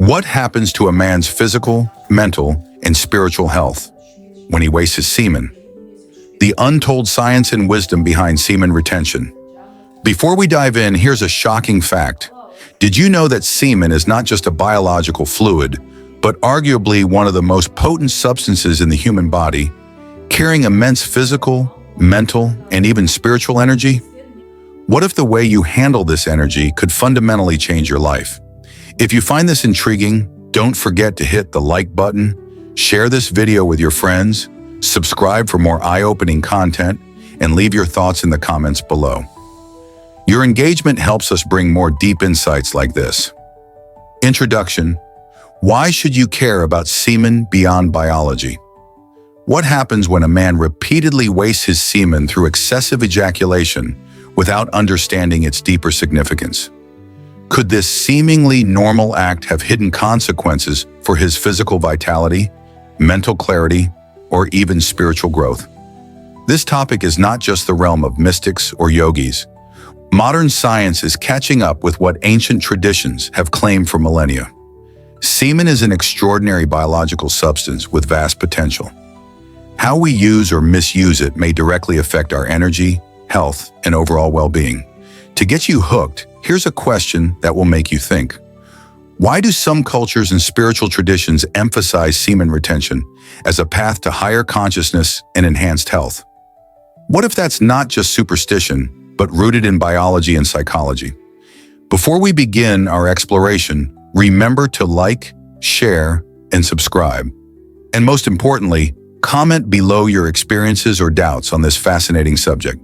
What happens to a man's physical, mental, and spiritual health when he wastes his semen? The untold science and wisdom behind semen retention. Before we dive in, here's a shocking fact. Did you know that semen is not just a biological fluid, but arguably one of the most potent substances in the human body, carrying immense physical, mental, and even spiritual energy? What if the way you handle this energy could fundamentally change your life? If you find this intriguing, don't forget to hit the like button, share this video with your friends, subscribe for more eye-opening content, and leave your thoughts in the comments below. Your engagement helps us bring more deep insights like this. Introduction. Why should you care about semen beyond biology? What happens when a man repeatedly wastes his semen through excessive ejaculation without understanding its deeper significance? Could this seemingly normal act have hidden consequences for his physical vitality, mental clarity, or even spiritual growth? This topic is not just the realm of mystics or yogis. Modern science is catching up with what ancient traditions have claimed for millennia. Semen is an extraordinary biological substance with vast potential. How we use or misuse it may directly affect our energy, health, and overall well-being. To get you hooked, here's a question that will make you think. Why do some cultures and spiritual traditions emphasize semen retention as a path to higher consciousness and enhanced health? What if that's not just superstition, but rooted in biology and psychology? Before we begin our exploration, remember to like, share, and subscribe. And most importantly, comment below your experiences or doubts on this fascinating subject.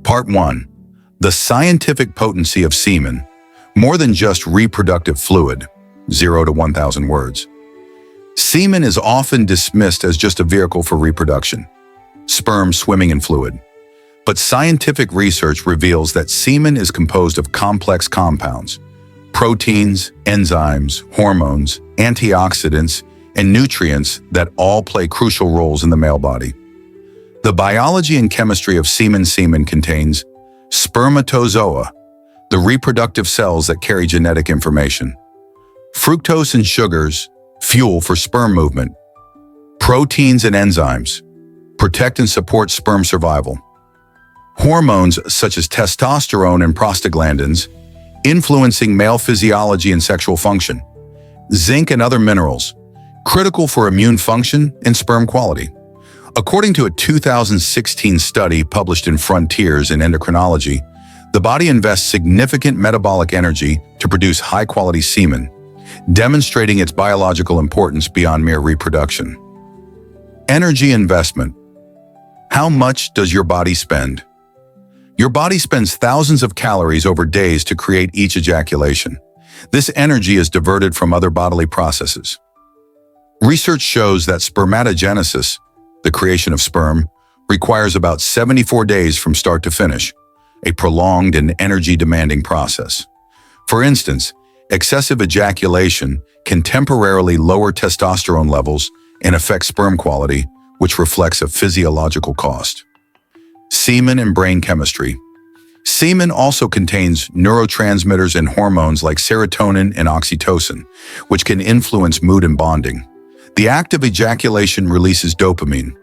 Part 1. The scientific potency of semen, more than just reproductive fluid, 0 to 1,000 words. Semen is often dismissed as just a vehicle for reproduction, sperm swimming in fluid. But scientific research reveals that semen is composed of complex compounds, proteins, enzymes, hormones, antioxidants, and nutrients that all play crucial roles in the male body. The biology and chemistry of semen contains spermatozoa, the reproductive cells that carry genetic information; fructose and sugars, fuel for sperm movement; proteins and enzymes, protect and support sperm survival; hormones such as testosterone and prostaglandins, influencing male physiology and sexual function; zinc and other minerals, critical for immune function and sperm quality. According to a 2016 study published in Frontiers in Endocrinology, the body invests significant metabolic energy to produce high-quality semen, demonstrating its biological importance beyond mere reproduction. Energy investment. How much does your body spend? Your body spends thousands of calories over days to create each ejaculation. This energy is diverted from other bodily processes. Research shows that spermatogenesis, the creation of sperm, requires about 74 days from start to finish, a prolonged and energy-demanding process. For instance, excessive ejaculation can temporarily lower testosterone levels and affect sperm quality, which reflects a physiological cost. Semen and brain chemistry. Semen also contains neurotransmitters and hormones like serotonin and oxytocin, which can influence mood and bonding. The act of ejaculation releases dopamine,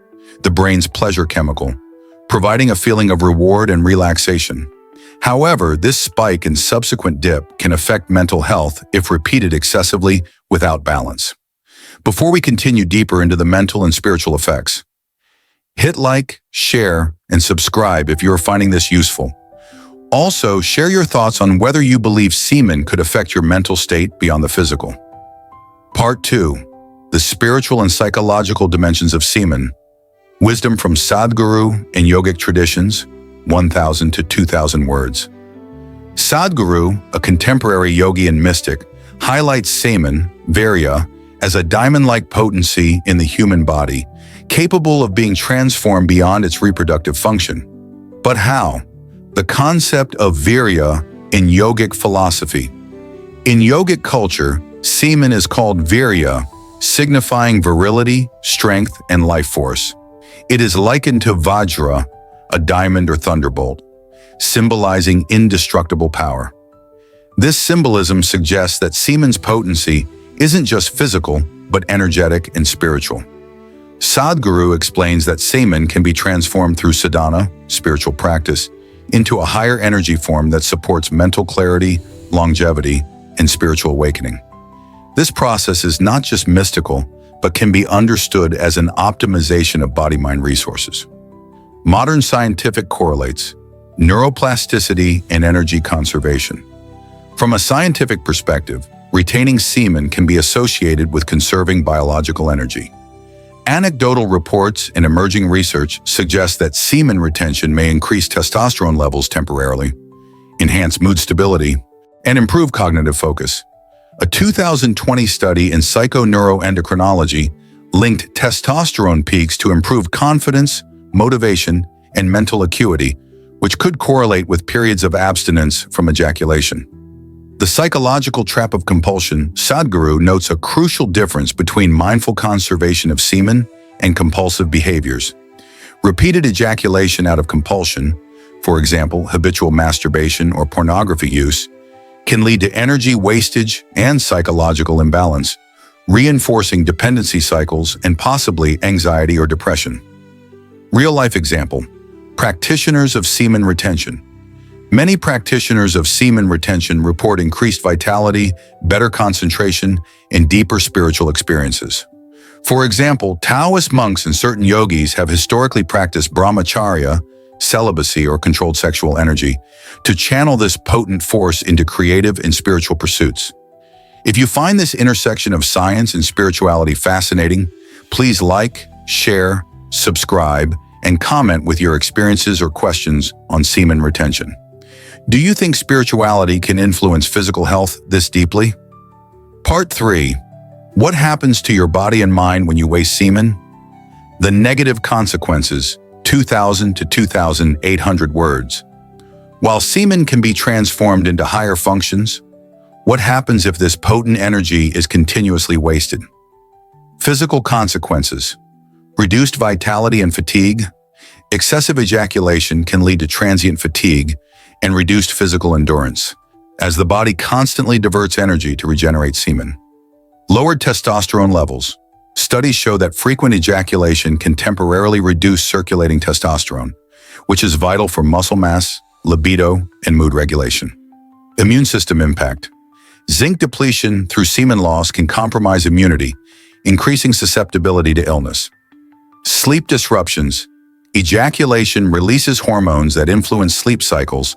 the brain's pleasure chemical, providing a feeling of reward and relaxation. However, this spike and subsequent dip can affect mental health if repeated excessively without balance. Before we continue deeper into the mental and spiritual effects, hit like, share, and subscribe if you are finding this useful. Also, share your thoughts on whether you believe semen could affect your mental state beyond the physical. Part 2. The spiritual and psychological dimensions of semen. Wisdom from Sadhguru and yogic traditions, 1,000 to 2,000 words. Sadhguru, a contemporary yogi and mystic, highlights semen, virya, as a diamond-like potency in the human body, capable of being transformed beyond its reproductive function. But how? The concept of virya in yogic philosophy. In yogic culture, semen is called virya, signifying virility, strength, and life force. It is likened to Vajra, a diamond or thunderbolt, symbolizing indestructible power. This symbolism suggests that semen's potency isn't just physical, but energetic and spiritual. Sadhguru explains that semen can be transformed through sadhana, spiritual practice, into a higher energy form that supports mental clarity, longevity, and spiritual awakening. This process is not just mystical, but can be understood as an optimization of body-mind resources. Modern scientific correlates neuroplasticity and energy conservation. From a scientific perspective, retaining semen can be associated with conserving biological energy. Anecdotal reports and emerging research suggest that semen retention may increase testosterone levels temporarily, enhance mood stability, and improve cognitive focus. A 2020 study in psychoneuroendocrinology linked testosterone peaks to improve confidence, motivation, and mental acuity, which could correlate with periods of abstinence from ejaculation. The psychological trap of compulsion, Sadhguru notes a crucial difference between mindful conservation of semen and compulsive behaviors. Repeated ejaculation out of compulsion, for example, habitual masturbation or pornography use, can lead to energy wastage and psychological imbalance, reinforcing dependency cycles and possibly anxiety or depression. Real-life example: practitioners of semen retention. Many practitioners of semen retention report increased vitality, better concentration, and deeper spiritual experiences. For example, Taoist monks and certain yogis have historically practiced brahmacharya, celibacy or controlled sexual energy, to channel this potent force into creative and spiritual pursuits. If you find this intersection of science and spirituality fascinating, please like, share, subscribe, and comment with your experiences or questions on semen retention. Do you think spirituality can influence physical health this deeply? Part 3. What happens to your body and mind when you waste semen? The negative consequences, 2,000 to 2,800 words. While semen can be transformed into higher functions, what happens if this potent energy is continuously wasted? Physical consequences: reduced vitality and fatigue. Excessive ejaculation can lead to transient fatigue and reduced physical endurance, as the body constantly diverts energy to regenerate semen. Lowered testosterone levels. Studies show that frequent ejaculation can temporarily reduce circulating testosterone, which is vital for muscle mass, libido, and mood regulation. Immune system impact. Zinc depletion through semen loss can compromise immunity, increasing susceptibility to illness. Sleep disruptions. Ejaculation releases hormones that influence sleep cycles,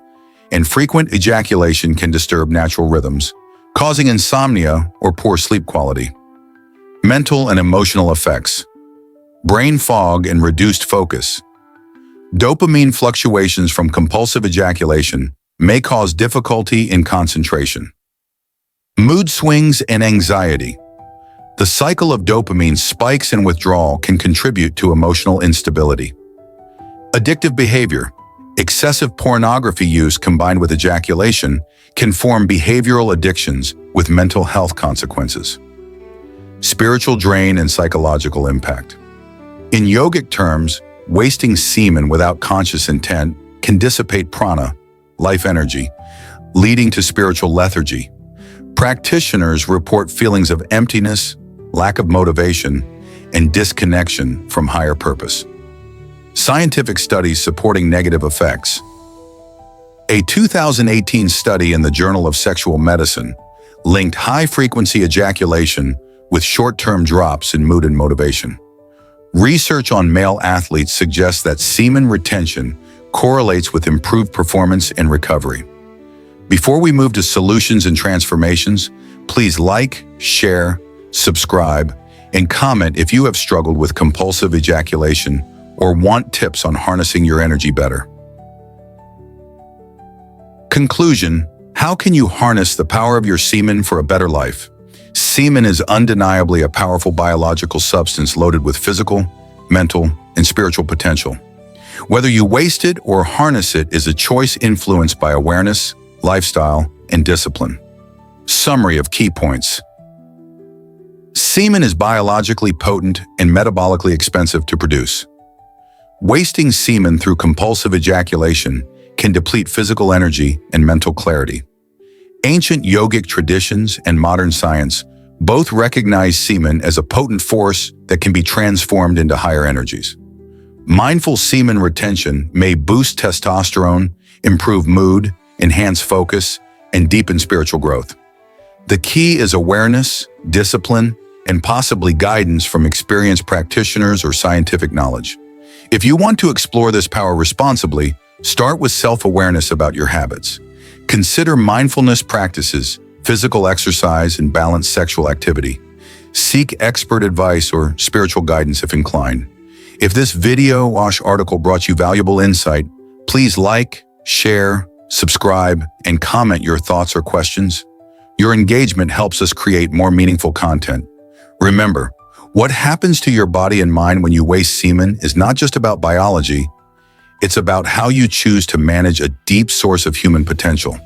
and frequent ejaculation can disturb natural rhythms, causing insomnia or poor sleep quality. Mental and emotional effects. Brain fog and reduced focus. Dopamine fluctuations from compulsive ejaculation may cause difficulty in concentration. Mood swings and anxiety. The cycle of dopamine spikes and withdrawal can contribute to emotional instability. Addictive behavior. Excessive pornography use combined with ejaculation can form behavioral addictions with mental health consequences. Spiritual drain and psychological impact. In yogic terms, wasting semen without conscious intent can dissipate prana, life energy, leading to spiritual lethargy. Practitioners report feelings of emptiness, lack of motivation, and disconnection from higher purpose. Scientific studies supporting negative effects. A 2018 study in the Journal of Sexual Medicine linked high-frequency ejaculation with short-term drops in mood and motivation. Research on male athletes suggests that semen retention correlates with improved performance and recovery. Before we move to solutions and transformations, please like, share, subscribe, and comment if you have struggled with compulsive ejaculation or want tips on harnessing your energy better. Conclusion: how can you harness the power of your semen for a better life? Semen is undeniably a powerful biological substance loaded with physical, mental, and spiritual potential. Whether you waste it or harness it is a choice influenced by awareness, lifestyle, and discipline. Summary of key points. Semen is biologically potent and metabolically expensive to produce. Wasting semen through compulsive ejaculation can deplete physical energy and mental clarity. Ancient yogic traditions and modern science Both recognize semen as a potent force that can be transformed into higher energies. Mindful semen retention may boost testosterone, improve mood, enhance focus, and deepen spiritual growth. The key is awareness, discipline, and possibly guidance from experienced practitioners or scientific knowledge. If you want to explore this power responsibly, start with self-awareness about your habits. Consider mindfulness practices, physical exercise, and balanced sexual activity. Seek expert advice or spiritual guidance if inclined. If this video/article brought you valuable insight, please like, share, subscribe, and comment your thoughts or questions. Your engagement helps us create more meaningful content. Remember, what happens to your body and mind when you waste semen is not just about biology, it's about how you choose to manage a deep source of human potential.